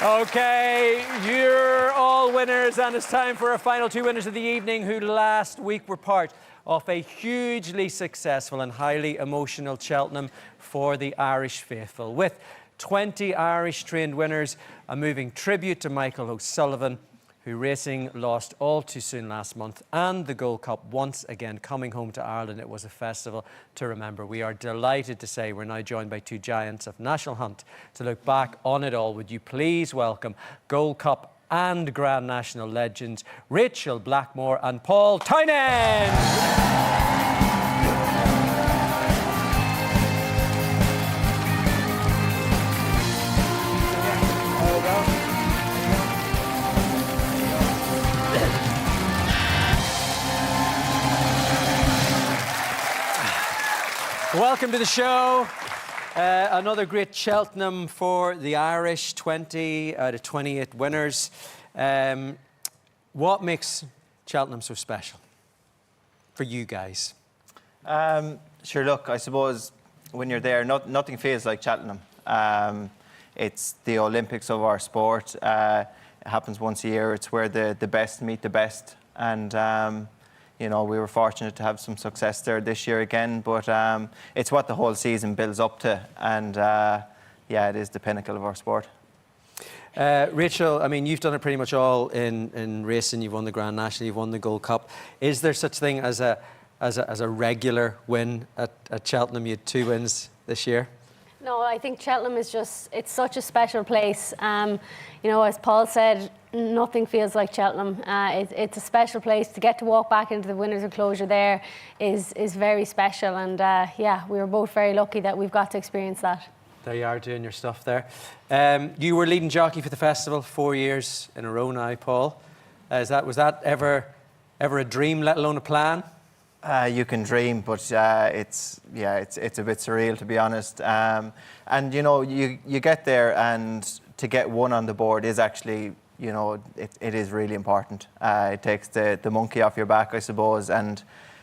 Okay, you're all winners, and it's time for our final two winners of the evening, who last week were part of a hugely successful and highly emotional Cheltenham for the Irish faithful. With 20 Irish-trained winners, a moving tribute to Michael O'Sullivan, who racing lost all too soon last month, and the Gold Cup once again coming home to Ireland. It was a festival to remember. We are delighted to say we're now joined by two giants of national hunt to look back on it all. Would you please welcome Gold Cup and Grand National legends Rachael Blackmore and Paul Townend. Welcome to the show. Another great Cheltenham for the Irish, 20 out of 28 winners. What makes Cheltenham so special for you guys? Sure, look, I suppose when you're there, nothing feels like Cheltenham. It's the Olympics of our sport. It happens once a year. It's where the best meet the best. And you know, we were fortunate to have some success there this year again, but it's what the whole season builds up to, and yeah, it is the pinnacle of our sport. Rachael, I mean, you've done it pretty much all in racing. You've won the Grand National, you've won the Gold Cup. Is there such thing as a regular win at Cheltenham? You had 2 wins this year. No, I think Cheltenham is it's such a special place. You know, as Paul said, nothing feels like Cheltenham. It's a special place. To get to walk back into the winners' enclosure there is very special. And yeah, we were both very lucky that we've got to experience that. There you are, doing your stuff there. You were leading jockey for the festival 4 years in a row now, Paul. Was that ever a dream, let alone a plan? You can dream, but it's a bit surreal, to be honest. And you know, you get there, and to get one on the board is actually, you know, it is really important. It takes the monkey off your back, I suppose, and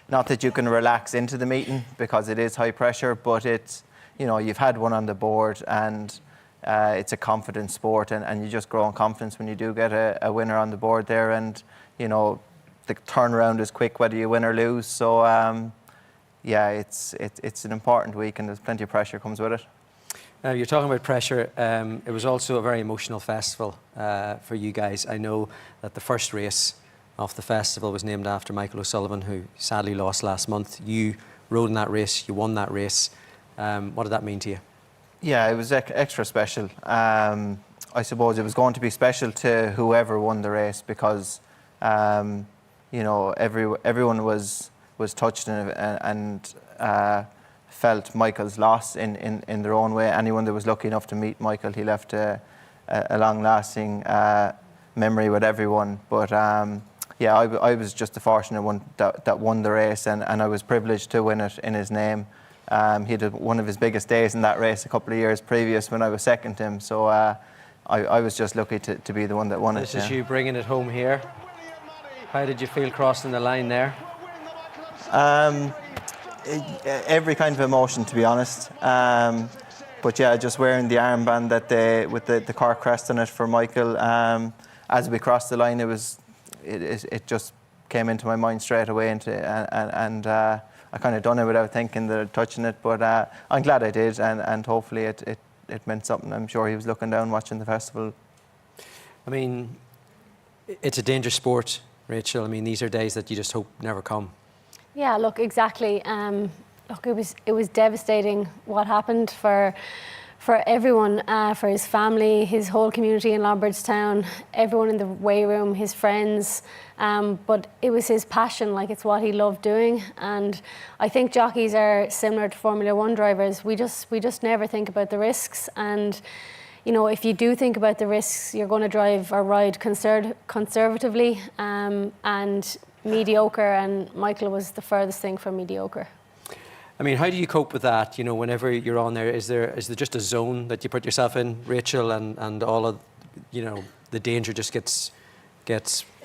not that you can relax into the meeting because it is high pressure, but it's, you know, you've had one on the board, and it's a confident sport, and you just grow in confidence when you do get a winner on the board there, and you know, the turnaround is quick whether you win or lose. So yeah, it's an important week, and there's plenty of pressure comes with it. You're talking about pressure. It was also a very emotional festival for you guys. I know that the first race of the festival was named after Michael O'Sullivan, who sadly lost last month. You rode in that race, you won that race. What did that mean to you? Yeah, it was extra special. I suppose it was going to be special to whoever won the race, because you know, everyone was touched and felt Michael's loss in their own way. Anyone that was lucky enough to meet Michael, he left a long-lasting memory with everyone. But yeah, I was just the fortunate one that won the race, and I was privileged to win it in his name. He had one of his biggest days in that race a couple of years previous when I was second to him. So I was just lucky to be the one that won it. This is you bringing it home here. How did you feel crossing the line there? Every kind of emotion, to be honest. But yeah, just wearing the armband with the Cork crest on it for Michael. As we crossed the line, it just came into my mind straight away, and I kind of done it without thinking that touching it. But I'm glad I did, and hopefully it meant something. I'm sure he was looking down watching the festival. I mean, it's a dangerous sport, Rachael. I mean, these are days that you just hope never come. Yeah, look, exactly. Look, it was devastating what happened for everyone, for his family, his whole community in Lombardstown, everyone in the weigh room, his friends. But it was his passion, like it's what he loved doing. And I think jockeys are similar to Formula One drivers. We just never think about the risks. And you know, if you do think about the risks, you're going to drive or ride conservatively and mediocre, and Michael was the furthest thing from mediocre. I mean, how do you cope with that? You know, whenever you're on there, is there just a zone that you put yourself in, Rachael, and all of, you know, the danger just gets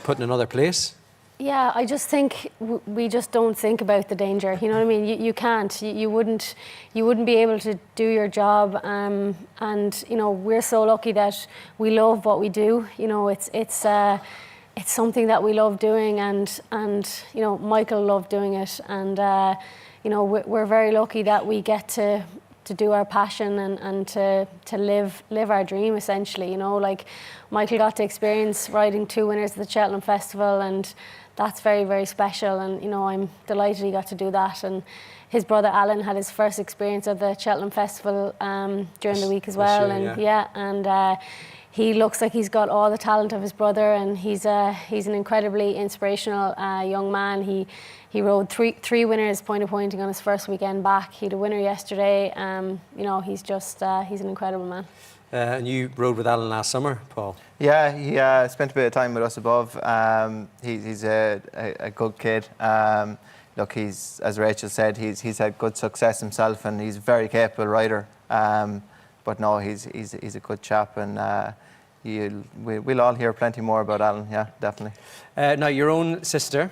put in another place? Yeah, I just think we just don't think about the danger. You know what I mean? You can't. You wouldn't be able to do your job. And you know, we're so lucky that we love what we do. You know, it's something that we love doing, and you know, Michael loved doing it, and you know, we're very lucky that we get to do our passion and to live our dream, essentially. You know, like Michael got to experience riding 2 winners of the Cheltenham Festival, and that's very, very special. And you know, I'm delighted he got to do that. And his brother Alan had his first experience of the Cheltenham Festival during the week as well. He looks like he's got all the talent of his brother, and he's an incredibly inspirational young man. He rode three winners point-to-pointing on his first weekend back. He had a winner yesterday. You know, he's an incredible man. And you rode with Alan last summer, Paul? Yeah, he spent a bit of time with us above. He's a good kid. Look, he's, as Rachel said, he's had good success himself, and he's a very capable rider. But no, he's a good chap, and we'll all hear plenty more about Alan. Yeah, definitely. Now, your own sister,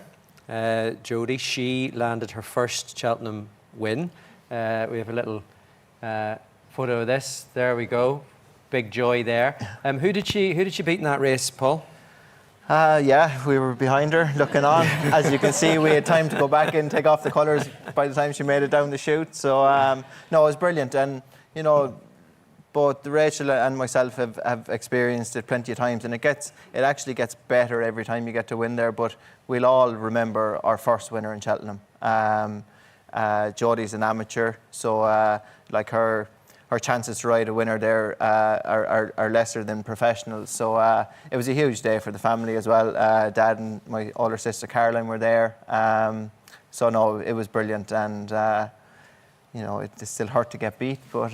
Jodie, she landed her first Cheltenham win. We have a little photo of this. There we go. Big joy there. Who did she beat in that race, Paul? Yeah, we were behind her, looking on. As you can see, we had time to go back and take off the colours by the time she made it down the chute. So, no, it was brilliant. And, you know, both Rachel and myself have experienced it plenty of times, and it actually gets better every time you get to win there. But we'll all remember our first winner in Cheltenham. Jodie's an amateur, so like her chances to ride a winner there are lesser than professionals. So it was a huge day for the family as well. Dad and my older sister Caroline were there. So no, it was brilliant, and you know, it still hurt to get beat, but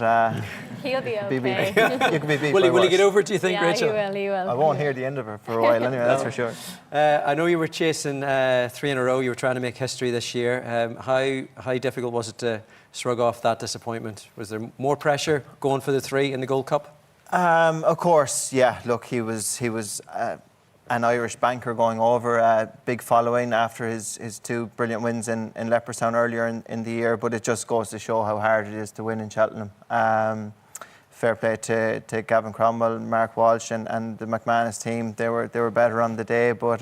he'll be okay. You can be beat. Will he get over it, do you think, yeah, Rachel? He will. I won't hear the end of it for a while anyway, that's for sure. I know you were chasing 3 in a row. You were trying to make history this year. How difficult was it to shrug off that disappointment? Was there more pressure going for the 3 in the Gold Cup? Of course, yeah. Look, he was an Irish banker going over, a big following after his 2 brilliant wins in Leopardstown earlier in the year, but it just goes to show how hard it is to win in Cheltenham. Fair play to Gavin Cromwell, Mark Walsh and the McManus team. They were better on the day, but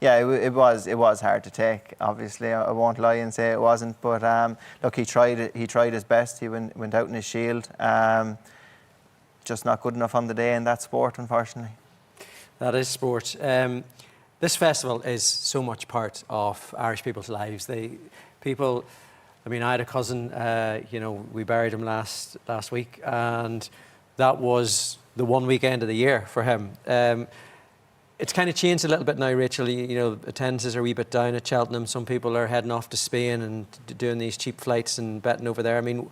yeah, it was hard to take. Obviously, I won't lie and say it wasn't, but look, he tried his best. He went out in his shield. Just not good enough on the day in that sport, unfortunately. That is sport. This festival is so much part of Irish people's lives. I mean, I had a cousin, you know, we buried him last week, and that was the one weekend of the year for him. It's kind of changed a little bit now, Rachel. You know, attendances are a wee bit down at Cheltenham. Some people are heading off to Spain and doing these cheap flights and betting over there. I mean,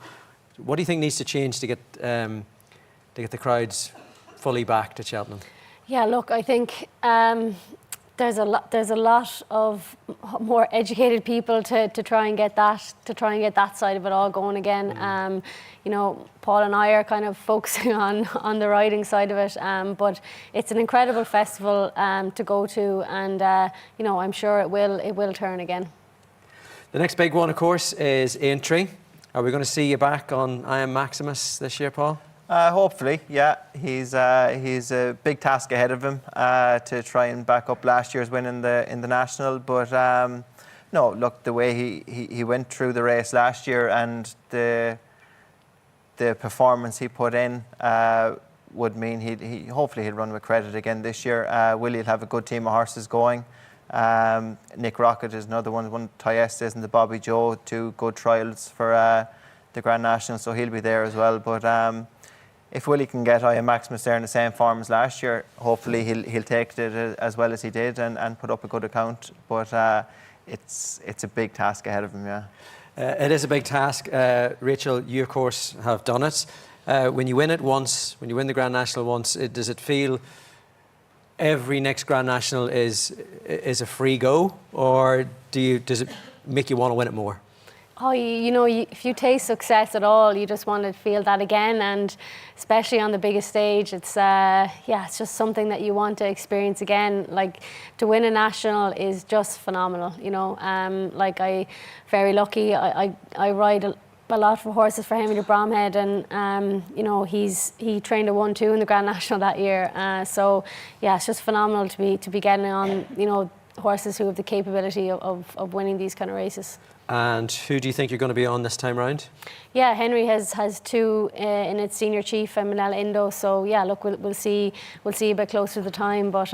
what do you think needs to change to get the crowds fully back to Cheltenham? Yeah, look, I think there's a lot of more educated people to try and get that side of it all going again. You know, Paul and I are kind of focusing on the riding side of it, but it's an incredible festival to go to, and you know, I'm sure it will turn again. The next big one, of course, is Aintree. Are we going to see you back on I Am Maximus this year, Paul? Hopefully, yeah. He's a big task ahead of him to try and back up last year's win in the national. But no, look, the way he went through the race last year and the performance he put in would mean he hopefully he'll run with credit again this year. Willie'll have a good team of horses going. Nick Rocket is another one. Tyestes and the Bobby Joe, 2 good trials for the Grand National, so he'll be there as well. But if Willie can get I Am Maximus there in the same form as last year, hopefully he'll take it as well as he did and put up a good account. But it's a big task ahead of him, yeah. It is a big task. Rachel, you of course have done it. When you win it once, when you win the Grand National once, does it feel every next Grand National is a free go, or does it make you want to win it more? Oh, if you taste success at all, you just want to feel that again, and especially on the biggest stage, it's it's just something that you want to experience again. Like, to win a national is just phenomenal. Like, I very lucky. I ride a lot of horses for Henry de Bromhead, and he trained a 1-2 in the Grand National that year. So yeah, it's just phenomenal to be getting on horses who have the capability of winning these kind of races. And who do you think you're going to be on this time round? Yeah, Henry has 2 in its Senior Chief and Manila Indo. So yeah, look, we'll see a bit closer to the time, but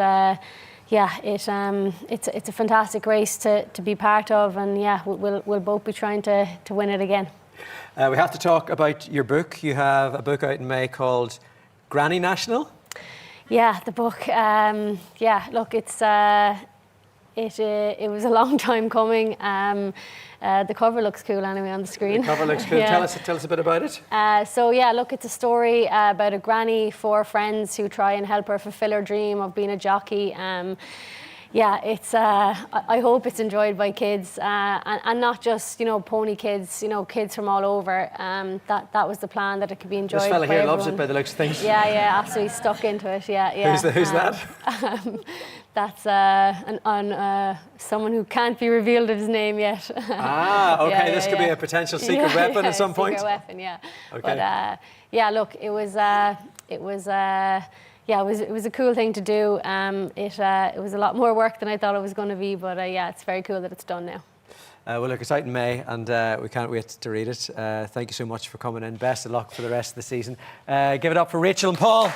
it's a fantastic race to be part of, and yeah, we'll both be trying to win it again. We have to talk about your book. You have a book out in May called Granny National. Yeah, the book. Look, it was a long time coming. The cover looks cool anyway on the screen. The cover looks cool. Yeah. Tell us a bit about it. Look, it's a story about a granny, 4 friends who try and help her fulfill her dream of being a jockey. I hope it's enjoyed by kids, and not just pony kids, kids from all over. That was the plan, that it could be enjoyed. This fella by here everyone. loves it by the looks of things. Yeah, absolutely stuck into it. Yeah. Who's that? That's someone who can't be revealed his name yet. Okay. This could be a potential secret weapon at some point. Secret weapon, yeah. Okay. But look, it was a cool thing to do. It was a lot more work than I thought it was going to be, but it's very cool that it's done now. Well, look, it's out in May, and we can't wait to read it. Thank you so much for coming in. Best of luck for the rest of the season. Give it up for Rachael and Paul.